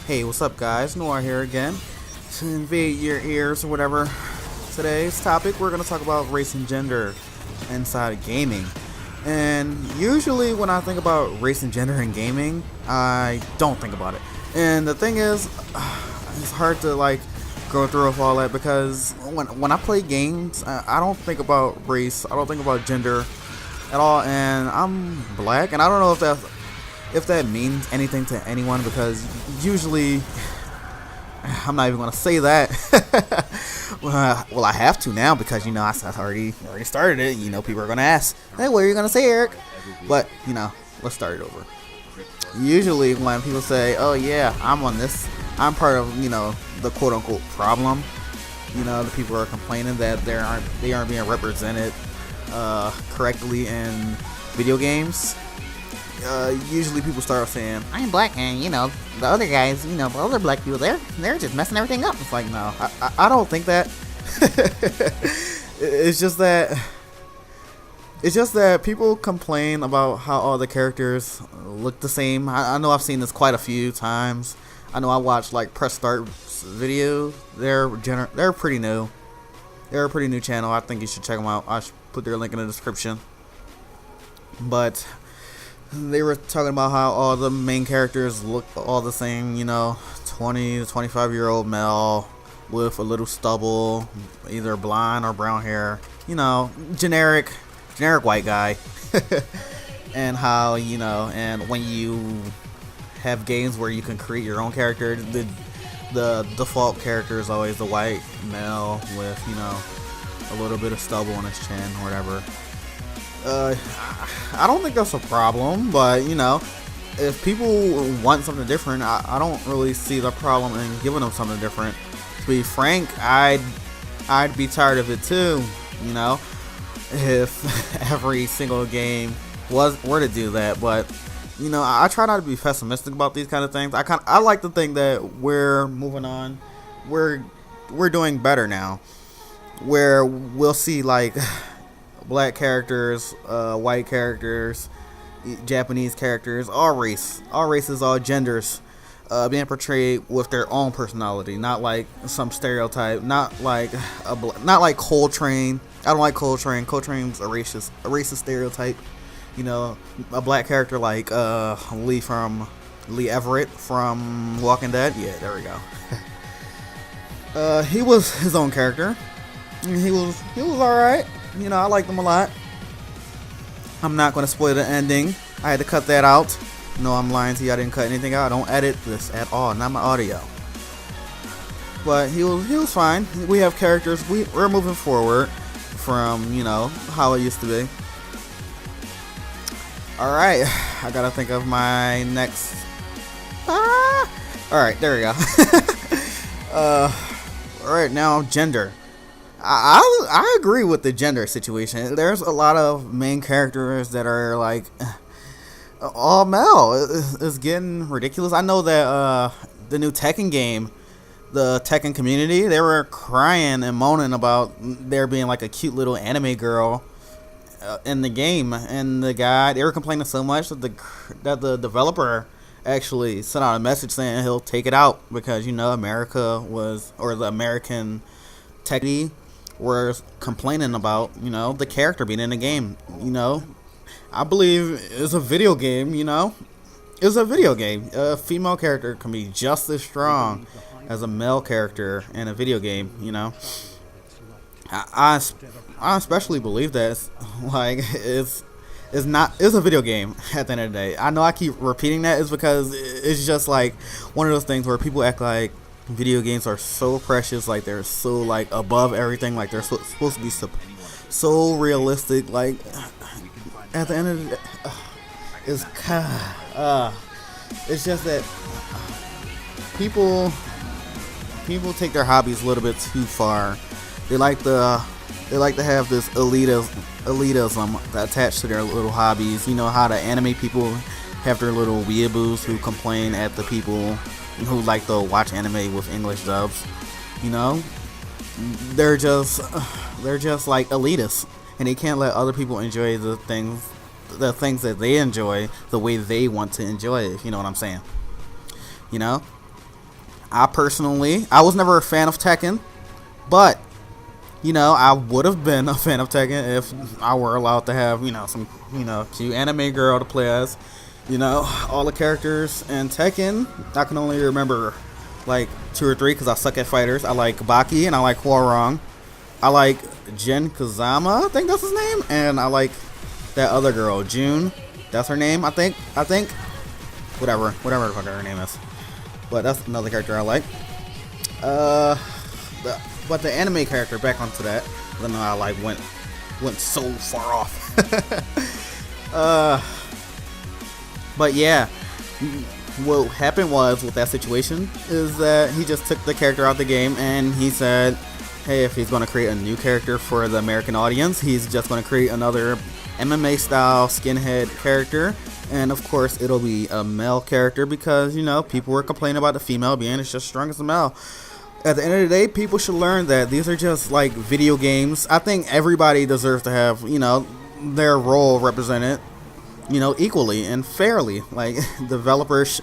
Hey, what's up guys? Noir here again to invade your ears or whatever. Today's topic, we're going to talk about race and gender inside of gaming. And usually when I think about race and gender in gaming, I don't think about it. And the thing is, it's hard to like go through with all that because when I play games, I don't think about race, I don't think about gender at all. And I'm black, and I don't know if that means anything to anyone, because usually I'm not even gonna say that. Well, I have to now because I already started it. People are gonna ask, "Hey, what are you gonna say, Eric?" But let's start it over. Usually, when people say, "Oh yeah, I'm on this," I'm part of the quote unquote problem. The people are complaining that they aren't being represented correctly in video games. Usually people start saying, "I'm black, and the other guys, the other black people, they're just messing everything up." It's like, no, I don't think that. It's just that people complain about how all the characters look the same. I know I've seen this quite a few times. I know I watched like Press Start videos. They're pretty new. They're a pretty new channel. I think you should check them out. I should put their link in the description. But they were talking about how all the main characters look all the same, 20 to 25-year-old male with a little stubble, either blonde or brown hair, generic white guy. And how, and when you have games where you can create your own character, the default character is always the white male with, a little bit of stubble on his chin or whatever. I don't think that's a problem, but if people want something different, I don't really see the problem in giving them something different. To be frank, I'd be tired of it too, if every single game were to do that. But I try not to be pessimistic about these kind of things. I like to think that we're moving on. We're doing better now, where we'll see like black characters, white characters, Japanese characters, all races, all genders, being portrayed with their own personality, not like some stereotype, not like Coltrane. I don't like Coltrane. Coltrane's a racist stereotype. A black character like Lee Everett from Walking Dead. Yeah, there we go. He was his own character. He was all right. I liked them a lot. I'm not going to spoil the ending. I had to cut that out. No, I'm lying to you. I didn't cut anything out. I don't edit this at all. Not my audio. But he was fine. We have characters. We're moving forward from, how it used to be. Alright. I got to think of my next... Alright, there we go. Alright, now gender. I agree with the gender situation. There's a lot of main characters that are like all male. It's getting ridiculous. I know that the new Tekken game, the Tekken community, they were crying and moaning about there being like a cute little anime girl in the game, and they were complaining so much that the developer actually sent out a message saying he'll take it out because the American Tekken were complaining about the character being in the game. I believe it's a video game. It's a video game. A female character can be just as strong as a male character in a video game. I especially believe that it's a video game at the end of the day. I know I keep repeating that is because it's just like one of those things where people act like video games are so precious, like they're so like above everything, like they're supposed to be so realistic. Like at the end of the day, it's just that people take their hobbies a little bit too far. They like to have this elitism attached to their little hobbies. How the anime people have their little weeaboos who complain at the people who like to watch anime with English dubs. They're just like elitists, and they can't let other people enjoy the things that they enjoy the way they want to enjoy it, if you know what I'm saying. I was never a fan of Tekken, but you know, I would have been a fan of Tekken if I were allowed to have, you know, some, you know, cute anime girl to play as. You know, all the characters in Tekken, I can only remember like 2 or 3 because I suck at fighters. I like Baki and I like Hwoarang. I like Jin Kazama, I think that's his name, and I like that other girl, June. That's her name, I think. Whatever the fuck her name is. But that's another character I like. But the anime character, back onto that. I don't know, I like went so far off. But yeah, what happened was with that situation is that he just took the character out of the game and he said, hey, if he's going to create a new character for the American audience, he's just going to create another MMA style skinhead character. And of course, it'll be a male character because, you know, people were complaining about the female being as just strong as the male. At the end of the day, people should learn that these are just like video games. I think everybody deserves to have, you know, their role represented, you know, equally and fairly. Like developers,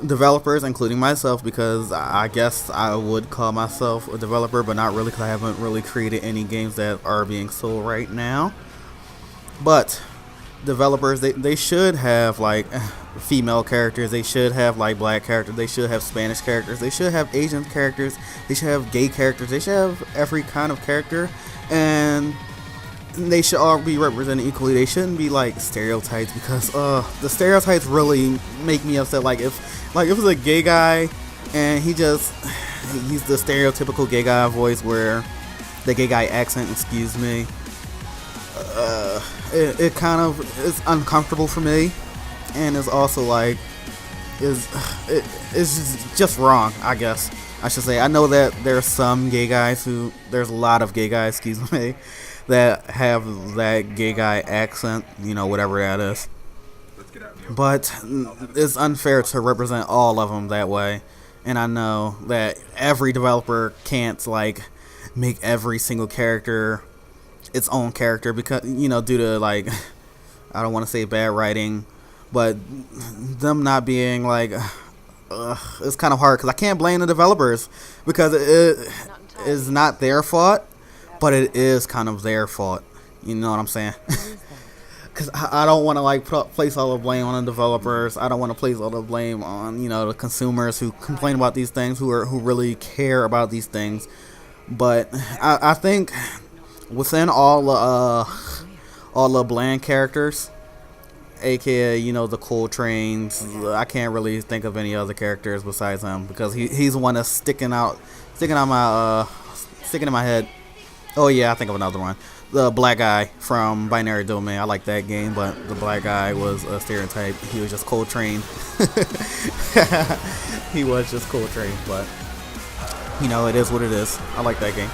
including myself, because I guess I would call myself a developer, but not really because I haven't really created any games that are being sold right now. But developers, they should have like female characters, they should have like black characters, they should have Spanish characters, they should have Asian characters, they should have gay characters, they should have every kind of character, and they should all be represented equally. They shouldn't be like stereotypes, because the stereotypes really make me upset. Like if it's a gay guy and he's the stereotypical gay guy voice where the gay guy accent, excuse me, it kind of is uncomfortable for me, and it's also like it's just wrong, I guess I should say. I know that there's a lot of gay guys, excuse me, that have that gay guy accent, you know, whatever that is. But it's unfair to represent all of them that way. And I know that every developer can't like make every single character its own character because, you know, due to like, I don't want to say bad writing, but them not being like, it's kind of hard because I can't blame the developers because it is not their fault, but it is kind of their fault. You know what I'm saying? Because I don't want to like place all the blame on the developers. I don't want to place all the blame on, you know, the consumers who complain about these things, who really care about these things. But I think within all the bland characters, aka, you know, the Coltrane's, I can't really think of any other characters besides him because he's the one that's sticking in my head. Oh yeah, I think of another one. The black guy from Binary Domain. I like that game, but the black guy was a stereotype. He was just Coltrane. He was just Coltrane, but you know, it is what it is. I like that game.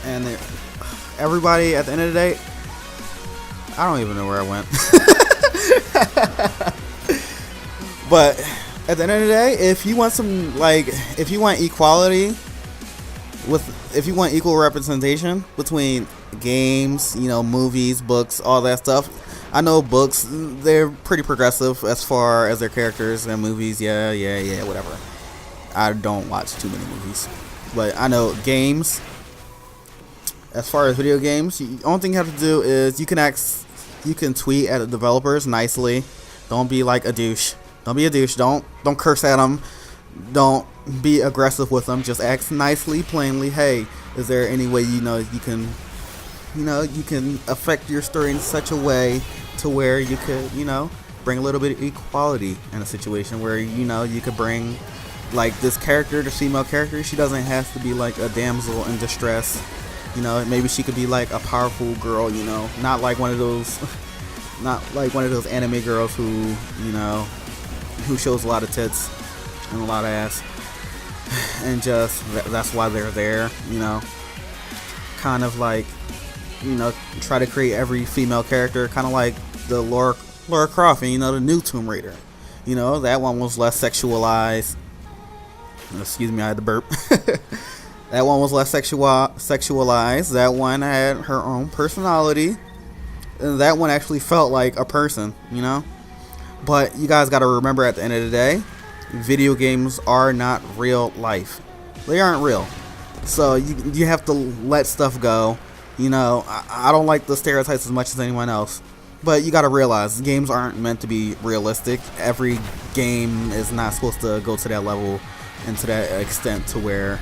And everybody, at the end of the day, I don't even know where I went. But at the end of the day, if you want if you want equality if you want equal representation between games, you know, movies, books, all that stuff. I know books, they're pretty progressive as far as their characters, and movies, yeah, whatever. I don't watch too many movies. But I know games, as far as video games, the only thing you have to do is you can tweet at the developers nicely. Don't be like a douche. Don't be a douche. Don't curse at them. Don't be aggressive with them. Just ask nicely, plainly. Hey, is there any way you can affect your story in such a way to where you could, bring a little bit of equality in a situation where you could bring like this character, the female character. She doesn't have to be like a damsel in distress. Maybe she could be like a powerful girl. Not like one of those anime girls who shows a lot of tits and a lot of ass, and just that's why they're there. Kind of like try to create every female character, kind of like the Laura Croft and the new Tomb Raider. That one was less sexualized. Excuse me, I had to burp. That one was less sexualized. That one had her own personality. And that one actually felt like a person, But you guys got to remember, at the end of the day, video games are not real life. They aren't real. So you have to let stuff go. You know, I don't like the stereotypes as much as anyone else. But you gotta realize, games aren't meant to be realistic. Every game is not supposed to go to that level and to that extent to where,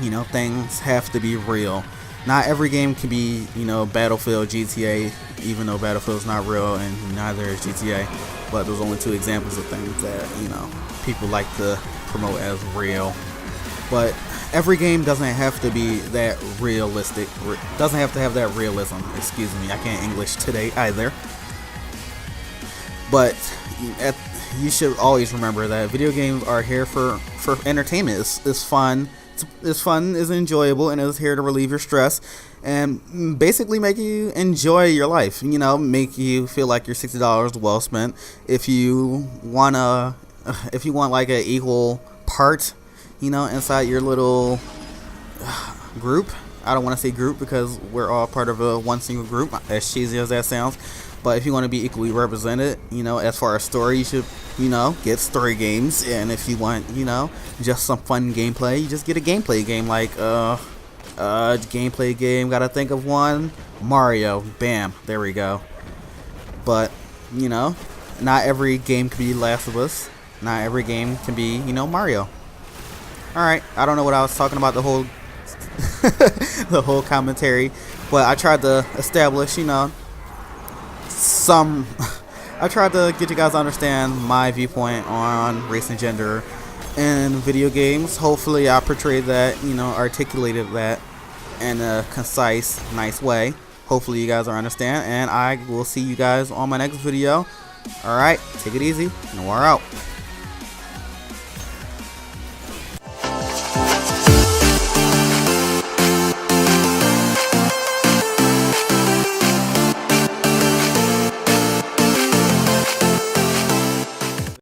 you know, things have to be real. Not every game can be, you know, Battlefield, GTA, even though Battlefield is not real and neither is GTA. But there's only two examples of things that, you know, people like to promote as real. But every game doesn't have to be that realistic. Doesn't have to have that realism. Excuse me, I can't English today either. But you should always remember that video games are here for entertainment. It's fun. It's fun, it's enjoyable, and it's here to relieve your stress and basically make you enjoy your life. You know, make you feel like your $60 well spent. If you want like an equal part, you know, inside your little group. I don't want to say group because we're all part of one single group, as cheesy as that sounds. But if you want to be equally represented, you know, as far as story, you should, you know, get story games. And if you want, you know, just some fun gameplay, you just get a gameplay game like, gameplay game, gotta think of one, Mario, bam, there we go. But, you know, not every game can be Last of Us. Not every game can be, you know, Mario. Alright, I don't know what I was talking about the whole the whole commentary, but I tried to establish, you know, I tried to get you guys to understand my viewpoint on race and gender in video games. Hopefully I portrayed that, you know, articulated that in a concise, nice way. Hopefully you guys will understand, and I will see you guys on my next video. Alright, take it easy, Noir out.